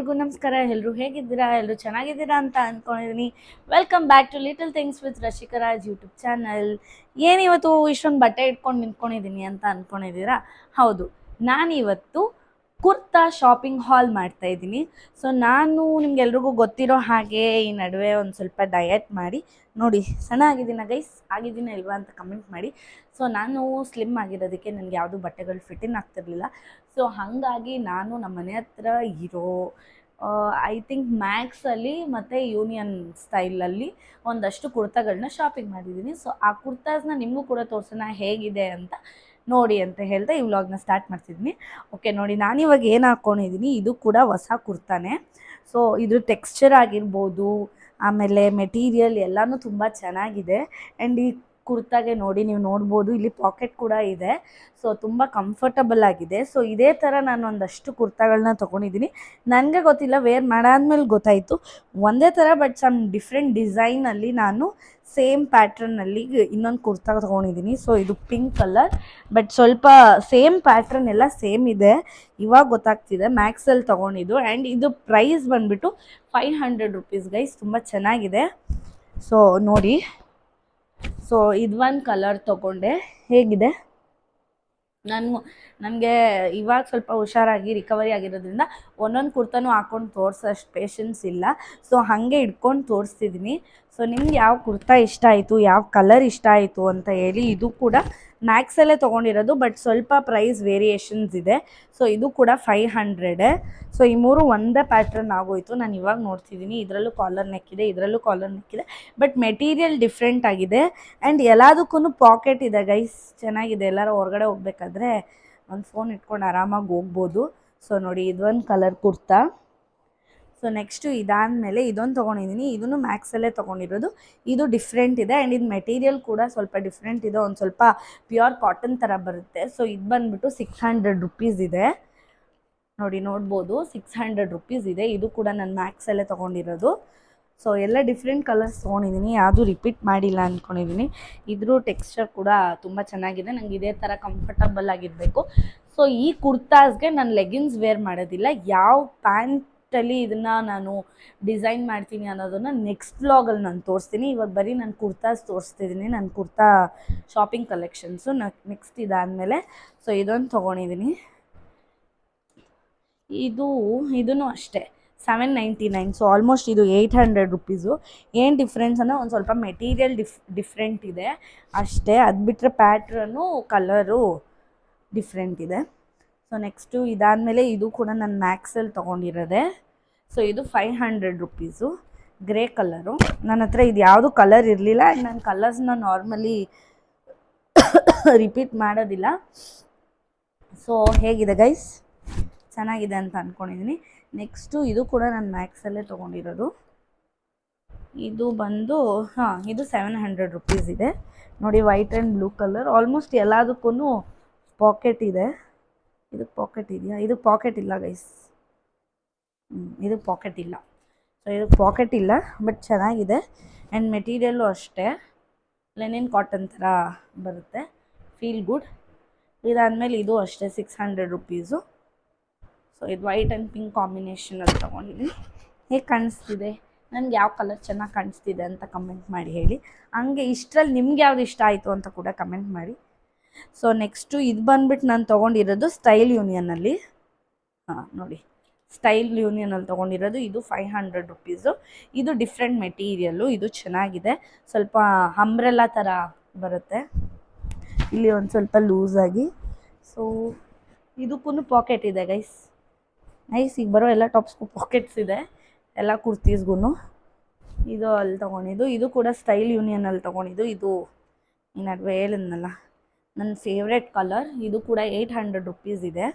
ಎಲ್ರಿಗೂ ನಮಸ್ಕಾರ. ಎಲ್ಲರೂ ಹೇಗಿದ್ದೀರಾ? ಎಲ್ಲರೂ ಚೆನ್ನಾಗಿದ್ದೀರಾ ಅಂತ ಅಂದ್ಕೊಂಡಿದ್ದೀನಿ. Welcome back to little things with Rashika Raj YouTube channel. ಏನಿವತ್ತು ಇಷ್ಟೊಂದು ಬಟ್ಟೆ ಇಟ್ಕೊಂಡು ನಿಂತ್ಕೊಂಡಿದ್ದೀನಿ ಅಂತ ಅಂದ್ಕೊಂಡಿದ್ದೀರಾ? ಹೌದು, ನಾನಿವತ್ತು ಕುರ್ತಾ ಶಾಪಿಂಗ್ ಹಾಲ್ ಮಾಡ್ತಾ ಇದ್ದೀನಿ. ಸೊ ನಾನು ನಿಮ್ಗೆಲ್ರಿಗೂ ಗೊತ್ತಿರೋ ಹಾಗೆ ಈ ನಡುವೆ ಒಂದು ಸ್ವಲ್ಪ ಡಯಟ್ ಮಾಡಿ ನೋಡಿ ಸಣ್ಣ ಆಗಿದ್ದೀನ ಗೈಸ್, ಆಗಿದ್ದೀನಿ ಅಲ್ವಾ ಅಂತ ಕಮೆಂಟ್ ಮಾಡಿ. ಸೊ ನಾನು ಸ್ಲಿಮ್ ಆಗಿರೋದಕ್ಕೆ ನನಗೆ ಯಾವುದು ಬಟ್ಟೆಗಳು ಫಿಟ್ಟಿಂಗ್ ಆಗ್ತಿರ್ಲಿಲ್ಲ. ಸೊ ಹಾಗಾಗಿ ನಾನು ನಮ್ಮ ಮನೆ ಹತ್ರ ಇರೋ ಐ ಥಿಂಕ್ ಮ್ಯಾಕ್ಸಲ್ಲಿ ಮತ್ತು ಯೂನಿಯನ್ ಸ್ಟೈಲಲ್ಲಿ ಒಂದಷ್ಟು ಕುರ್ತಾಗಳನ್ನ ಶಾಪಿಂಗ್ ಮಾಡಿದ್ದೀನಿ. ಸೊ ಆ ಕುರ್ತಾಸ್ನ ನಿಮಗೂ ಕೂಡ ತೋರಿಸೋಣ ಹೇಗಿದೆ ಅಂತ ನೋಡಿ ಅಂತ ಹೇಳ್ತಾ ಈ ವ್ಲಾಗ್ನ ಸ್ಟಾರ್ಟ್ ಮಾಡ್ತಿದ್ದೀನಿ. ಓಕೆ ನೋಡಿ, ನಾನಿವಾಗ ಏನು ಹಾಕ್ಕೊಂಡಿದ್ದೀನಿ ಇದು ಕೂಡ ಹೊಸ ಕುರ್ತಾನೆ. ಸೊ ಇದ್ರ ಟೆಕ್ಸ್ಚರ್ ಆಗಿರ್ಬೋದು, ಆಮೇಲೆ ಮೆಟೀರಿಯಲ್ ಎಲ್ಲನೂ ತುಂಬ ಚೆನ್ನಾಗಿದೆ. ಆ್ಯಂಡ್ ಈ ಕುರ್ತಾಗೆ ನೋಡಿ, ನೀವು ನೋಡ್ಬೋದು ಇಲ್ಲಿ ಪಾಕೆಟ್ ಕೂಡ ಇದೆ. ಸೊ ತುಂಬ ಕಂಫರ್ಟಬಲ್ ಆಗಿದೆ. ಸೊ ಇದೇ ಥರ ನಾನು ಒಂದಷ್ಟು ಕುರ್ತಾಗಳನ್ನ ತೊಗೊಂಡಿದ್ದೀನಿ. ನನಗೆ ಗೊತ್ತಿಲ್ಲ, ವೇರ್ ಮಾಡಾದ್ಮೇಲೆ ಗೊತ್ತಾಯಿತು ಒಂದೇ ಥರ ಬಟ್ ಸಮ್ ಡಿಫ್ರೆಂಟ್ ಡಿಸೈನಲ್ಲಿ ನಾನು ಸೇಮ್ ಪ್ಯಾಟ್ರನ್ನಲ್ಲಿ ಇನ್ನೊಂದು ಕುರ್ತಾ ತೊಗೊಂಡಿದ್ದೀನಿ. ಸೊ ಇದು ಪಿಂಕ್ ಕಲರ್ ಬಟ್ ಸ್ವಲ್ಪ ಸೇಮ್ ಪ್ಯಾಟ್ರನ್ ಎಲ್ಲ ಸೇಮ್ ಇದೆ. ಇವಾಗ ಗೊತ್ತಾಗ್ತಿದೆ ಮ್ಯಾಕ್ಸಲ್ಲಿ ತೊಗೊಂಡಿದ್ದು. ಆ್ಯಂಡ್ ಇದು ಪ್ರೈಸ್ ಬಂದುಬಿಟ್ಟು 500 ರುಪೀಸ್ ಗೈಸ್. ತುಂಬ ಚೆನ್ನಾಗಿದೆ. ಸೊ ನೋಡಿ, ಸೊ ಇದು ಒಂದು ಕಲರ್ ತೊಗೊಂಡೆ. ಹೇಗಿದೆ? ನನಗೆ ಇವಾಗ ಸ್ವಲ್ಪ ಹುಷಾರಾಗಿ ರಿಕವರಿ ಆಗಿರೋದ್ರಿಂದ ಒಂದೊಂದು ಕುರ್ತಾನೂ ಹಾಕ್ಕೊಂಡು ತೋರಿಸೋಷ್ಟು ಪೇಷನ್ಸ್ ಇಲ್ಲ. ಸೊ ಹಾಗೆ ಇಟ್ಕೊಂಡು ತೋರಿಸ್ತಿದ್ದೀನಿ. ಸೊ ನಿಮ್ಗೆ ಯಾವ ಕುರ್ತಾ ಇಷ್ಟ ಆಯಿತು, ಯಾವ ಕಲರ್ ಇಷ್ಟ ಆಯಿತು ಅಂತ ಹೇಳಿ. ಇದು ಕೂಡ ಮ್ಯಾಕ್ಸಲ್ಲೇ ತೊಗೊಂಡಿರೋದು ಬಟ್ ಸ್ವಲ್ಪ ಪ್ರೈಸ್ ವೇರಿಯೇಷನ್ಸ್ ಇದೆ. ಸೊ ಇದು ಕೂಡ 500. ಸೊ ಈ ಮೂರು ಒಂದೇ ಪ್ಯಾಟ್ರನ್ ಆಗೋಯಿತು. ನಾನು ಇವಾಗ ನೋಡ್ತಿದ್ದೀನಿ, ಇದರಲ್ಲೂ ಕಾಲರ್ ನೆಕ್ ಇದೆ, ಇದರಲ್ಲೂ ಕಾಲರ್ ನೆಕ್ ಇದೆ, ಬಟ್ ಮೆಟೀರಿಯಲ್ ಡಿಫ್ರೆಂಟ್ ಆಗಿದೆ. ಆ್ಯಂಡ್ ಎಲ್ಲದಕ್ಕೂ ಪಾಕೆಟ್ ಇದೆ ಗೈಸ್. ಚೆನ್ನಾಗಿದೆ. ಎಲ್ಲರೂ ಹೊರಗಡೆ ಹೋಗ್ಬೇಕಾದ್ರೆ ಒಂದು ಫೋನ್ ಇಟ್ಕೊಂಡು ಆರಾಮಾಗಿ ಹೋಗ್ಬೋದು. ಸೊ ನೋಡಿ, ಇದೊಂದು ಕಲರ್ ಕುರ್ತಾ. ಸೊ ನೆಕ್ಸ್ಟು ಇದಾದಮೇಲೆ ಇದೊಂದು ತೊಗೊಂಡಿದ್ದೀನಿ. ಇದನ್ನು ಮ್ಯಾಕ್ಸಲ್ಲೇ ತೊಗೊಂಡಿರೋದು. ಇದು ಡಿಫ್ರೆಂಟ್ ಇದೆ ಆ್ಯಂಡ್ ಇದು ಮೆಟೀರಿಯಲ್ ಕೂಡ ಸ್ವಲ್ಪ ಡಿಫ್ರೆಂಟ್ ಇದೆ. ಒಂದು ಸ್ವಲ್ಪ ಪ್ಯೂರ್ ಕಾಟನ್ ಥರ ಬರುತ್ತೆ. ಸೊ ಇದು ಬಂದುಬಿಟ್ಟು 600 ರುಪೀಸ್ ಇದೆ. ನೋಡಿ, ನೋಡ್ಬೋದು 600 ರುಪೀಸ್ ಇದೆ. ಇದು ಕೂಡ ನಾನು ಮ್ಯಾಕ್ಸಲ್ಲೇ ತೊಗೊಂಡಿರೋದು. ಸೊ ಎಲ್ಲ ಡಿಫ್ರೆಂಟ್ ಕಲರ್ಸ್ ತೊಗೊಂಡಿದ್ದೀನಿ, ಯಾವುದು ರಿಪೀಟ್ ಮಾಡಿಲ್ಲ ಅಂದ್ಕೊಂಡಿದ್ದೀನಿ. ಇದ್ರ ಟೆಕ್ಸ್ಚರ್ ಕೂಡ ತುಂಬ ಚೆನ್ನಾಗಿದೆ. ನಂಗೆ ಇದೇ ಥರ ಕಂಫರ್ಟಬಲ್ ಆಗಿರಬೇಕು. ಸೊ ಈ ಕುರ್ತಾಸ್ಗೆ ನಾನು ಲೆಗಿನ್ಸ್ ವೇರ್ ಮಾಡೋದಿಲ್ಲ. ಯಾವ ಪ್ಯಾಂಟಲ್ಲಿ ಇದನ್ನು ನಾನು ಡಿಸೈನ್ ಮಾಡ್ತೀನಿ ಅನ್ನೋದನ್ನು ನೆಕ್ಸ್ಟ್ ವ್ಲಾಗಲ್ಲಿ ನಾನು ತೋರಿಸ್ತೀನಿ. ಇವಾಗ ಬರೀ ನಾನು ಕುರ್ತಾಸ್ ತೋರಿಸ್ತಿದ್ದೀನಿ, ನನ್ನ ಕುರ್ತಾ ಶಾಪಿಂಗ್ ಕಲೆಕ್ಷನ್ಸು. ನೆಕ್ಸ್ಟ್ ಇದಾದಮೇಲೆ ಸೊ ಇದೊಂದು ತೊಗೊಂಡಿದ್ದೀನಿ. ಇದೂ ಅಷ್ಟೇ 799. ಸೊ ಆಲ್ಮೋಸ್ಟ್ ಇದು 800 ರುಪೀಸು. ಏನು ಡಿಫ್ರೆನ್ಸ್ ಅಂದರೆ ಒಂದು ಸ್ವಲ್ಪ ಮೆಟೀರಿಯಲ್ ಡಿಫ್ರೆಂಟ್ ಇದೆ ಅಷ್ಟೇ. ಅದು ಬಿಟ್ಟರೆ ಪ್ಯಾಟ್ರನ್ನು ಕಲರು ಡಿಫ್ರೆಂಟ್ ಇದೆ. ಸೊ ನೆಕ್ಸ್ಟು ಇದಾದಮೇಲೆ ಇದು ಕೂಡ ನಾನು ಮ್ಯಾಕ್ಸಲ್ಲಿ ತೊಗೊಂಡಿರೋದೆ. ಸೊ ಇದು 500 ರುಪೀಸು, ಗ್ರೇ ಕಲರು. ನನ್ನ ಹತ್ರ ಇದು ಯಾವುದು ಕಲರ್ ಇರಲಿಲ್ಲ. ಆ್ಯಂಡ್ ನಾನು ಕಲರ್ಸ್ನ ನಾರ್ಮಲಿ ರಿಪೀಟ್ ಮಾಡೋದಿಲ್ಲ. ಸೊ ಹೇಗಿದೆ ಗೈಸ್? ಚೆನ್ನಾಗಿದೆ ಅಂತ ಅಂದ್ಕೊಂಡಿದ್ದೀನಿ. ನೆಕ್ಸ್ಟು ಇದು ಕೂಡ ನಾನು ಮ್ಯಾಕ್ಸಲ್ಲೇ ತೊಗೊಂಡಿರೋದು. ಇದು ಬಂದು ಇದು 700 ರುಪೀಸ್ ಇದೆ. ನೋಡಿ, white and blue colour. Almost ಎಲ್ಲದಕ್ಕೂ ಪಾಕೆಟ್ ಇದೆ. ಇದಕ್ಕೆ ಪಾಕೆಟ್ ಇದೆಯಾ? ಇದಕ್ಕೆ ಪಾಕೆಟ್ ಇಲ್ಲ ಗೈಸ್. ಇದಕ್ಕೆ ಪಾಕೆಟ್ ಇಲ್ಲ. ಸೊ ಇದಕ್ಕೆ ಪಾಕೆಟ್ ಇಲ್ಲ ಬಟ್ ಚೆನ್ನಾಗಿದೆ. ಆ್ಯಂಡ್ ಮೆಟೀರಿಯಲ್ಲು ಅಷ್ಟೇ ಲೆನಿನ್ ಕಾಟನ್ ಥರ ಬರುತ್ತೆ. Feel good. ಇದಾದಮೇಲೆ ಇದು ಅಷ್ಟೇ 600 ರುಪೀಸು. ಸೊ ಇದು ವೈಟ್ ಆ್ಯಂಡ್ ಪಿಂಕ್ ಕಾಂಬಿನೇಷನಲ್ಲಿ ತೊಗೊಂಡಿದ್ದೀನಿ. ಹೇಗೆ ಕಾಣಿಸ್ತಿದೆ? ನನಗೆ ಯಾವ ಕಲರ್ ಚೆನ್ನಾಗಿ ಕಾಣಿಸ್ತಿದೆ ಅಂತ ಕಮೆಂಟ್ ಮಾಡಿ ಹೇಳಿ. ಹಂಗೆ ಇಷ್ಟರಲ್ಲಿ ನಿಮ್ಗೆ ಯಾವ್ದು ಇಷ್ಟ ಆಯಿತು ಅಂತ ಕೂಡ ಕಮೆಂಟ್ ಮಾಡಿ. ಸೊ ನೆಕ್ಸ್ಟು ಇದು ಬಂದುಬಿಟ್ಟು ನಾನು ತೊಗೊಂಡಿರೋದು ಸ್ಟೈಲ್ ಯೂನಿಯನಲ್ಲಿ. ನೋಡಿ, ಸ್ಟೈಲ್ ಯೂನಿಯನಲ್ಲಿ ತೊಗೊಂಡಿರೋದು. ಇದು 500 ರುಪೀಸು. ಇದು ಡಿಫ್ರೆಂಟ್ ಮೆಟೀರಿಯಲ್ಲು. ಇದು ಚೆನ್ನಾಗಿದೆ. ಸ್ವಲ್ಪ ಅಂಬ್ರೆಲಾ ಥರ ಬರುತ್ತೆ, ಇಲ್ಲಿ ಒಂದು ಸ್ವಲ್ಪ ಲೂಸಾಗಿ. ಸೊ ಇದಕ್ಕೂ ಪಾಕೆಟ್ ಇದೆ ಗೈಸ್. ನೈಸ್. ಈಗ ಬರೋ ಎಲ್ಲ ಟಾಪ್ಸ್ಗೂ ಪಾಕೆಟ್ಸ್ ಇದೆ, ಎಲ್ಲ ಕುರ್ತೀಸ್ಗೂ. ಇದು ಅಲ್ಲಿ ತೊಗೊಂಡಿದ್ದು. ಇದು ಕೂಡ ಸ್ಟೈಲ್ ಯೂನಿಯನಲ್ಲಿ ತೊಗೊಂಡಿದ್ದು. ಇದು ಈ ನಡುವೆ ಹೇಳಿದ್ನಲ್ಲ ನನ್ನ ಫೇವ್ರೆಟ್ ಕಲರ್. ಇದು ಕೂಡ 800 ರುಪೀಸ್ ಇದೆ.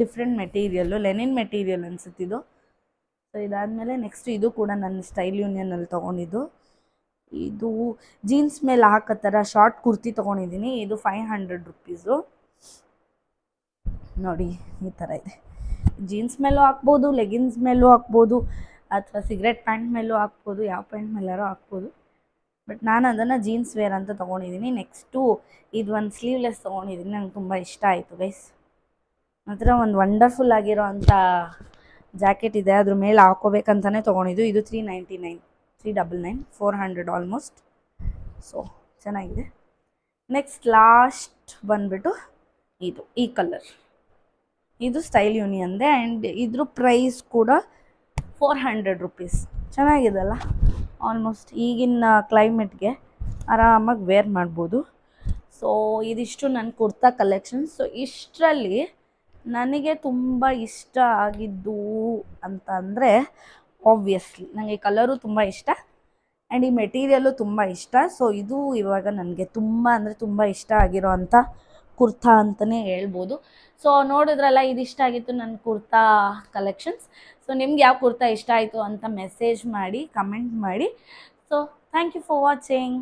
ಡಿಫ್ರೆಂಟ್ ಮೆಟೀರಿಯಲ್ಲು, ಲೆನಿನ್ ಮೆಟೀರಿಯಲ್ ಅನಿಸುತ್ತಿದ್ದು. ಸೊ ಇದಾದಮೇಲೆ ನೆಕ್ಸ್ಟ್ ಇದು ಕೂಡ ನನ್ನ ಸ್ಟೈಲ್ ಯೂನಿಯನಲ್ಲಿ ತೊಗೊಂಡಿದ್ದು. ಇದು ಜೀನ್ಸ್ ಮೇಲೆ ಹಾಕೋ ಥರ ಶಾರ್ಟ್ ಕುರ್ತಿ ತೊಗೊಂಡಿದ್ದೀನಿ. ಇದು 500 ರುಪೀಸು. ನೋಡಿ, ಈ ಥರ ಇದೆ. ಜೀನ್ಸ್ ಮೇಲೂ ಹಾಕ್ಬೋದು, ಲೆಗಿನ್ಸ್ ಮೇಲೂ ಹಾಕ್ಬೋದು, ಅಥವಾ ಸಿಗರೆಟ್ ಪ್ಯಾಂಟ್ ಮೇಲೂ ಹಾಕ್ಬೋದು, ಯಾವ ಪ್ಯಾಂಟ್ ಮೇಲಾರೋ ಹಾಕ್ಬೋದು. ಬಟ್ ನಾನು ಅದನ್ನು ಜೀನ್ಸ್ ವೇರ್ ಅಂತ ತೊಗೊಂಡಿದ್ದೀನಿ. ನೆಕ್ಸ್ಟು ಇದು ಒಂದು ಸ್ಲೀವ್ಲೆಸ್ ತೊಗೊಂಡಿದ್ದೀನಿ. ನಂಗೆ ತುಂಬ ಇಷ್ಟ ಆಯಿತು ಗೈಸ್. ಹತ್ರ ಒಂದು ವಂಡರ್ಫುಲ್ ಆಗಿರೋ ಅಂಥ ಜಾಕೆಟ್ ಇದೆ, ಅದ್ರ ಮೇಲೆ ಹಾಕೋಬೇಕಂತಲೇ ತೊಗೊಂಡಿದ್ದು. ಇದು 399 399 400 ಆಲ್ಮೋಸ್ಟ್. ಸೊ ಚೆನ್ನಾಗಿದೆ. ನೆಕ್ಸ್ಟ್ ಲಾಸ್ಟ್ ಬಂದ್ಬಿಟ್ಟು ಈ ಕಲರ್, ಇದು ಸ್ಟೈಲ್ ಯೂನಿಯನ್ದೆ ಆ್ಯಂಡ್ ಇದ್ರ ಪ್ರೈಸ್ ಕೂಡ 400 ರುಪೀಸ್. ಚೆನ್ನಾಗಿದೆಲ್ಲ, ಆಲ್ಮೋಸ್ಟ್ ಈಗಿನ ಕ್ಲೈಮೇಟ್ಗೆ ಆರಾಮಾಗಿ ವೇರ್ ಮಾಡ್ಬೋದು. ಸೊ ಇದಿಷ್ಟು ನನ್ನ ಕುರ್ತಾ ಕಲೆಕ್ಷನ್. ಸೊ ಇಷ್ಟರಲ್ಲಿ ನನಗೆ ತುಂಬ ಇಷ್ಟ ಆಗಿದ್ದು ಅಂತ ಅಂದರೆ ಆಬ್ವಿಯಸ್ಲಿ ನನಗೆ ಕಲರು ತುಂಬ ಇಷ್ಟ ಆ್ಯಂಡ್ ಈ ಮೆಟೀರಿಯಲ್ಲು ತುಂಬ ಇಷ್ಟ. ಸೊ ಇದು ಇವಾಗ ನನಗೆ ತುಂಬ ಅಂದರೆ ತುಂಬ ಇಷ್ಟ ಆಗಿರೋ ಅಂಥ ಕುರ್ತಾ ಅಂತಲೇ ಹೇಳ್ಬೋದು. ಸೊ ನೋಡಿದ್ರಲ್ಲ, ಇದಿಷ್ಟ ಆಗಿತ್ತು ನನ್ನ ಕುರ್ತಾ ಕಲೆಕ್ಷನ್ಸ್. ಸೊ ನಿಮ್ಗೆ ಯಾವ ಕುರ್ತಾ ಇಷ್ಟ ಆಯಿತು ಅಂತ ಮೆಸೇಜ್ ಮಾಡಿ, ಕಮೆಂಟ್ ಮಾಡಿ. So thank you for watching.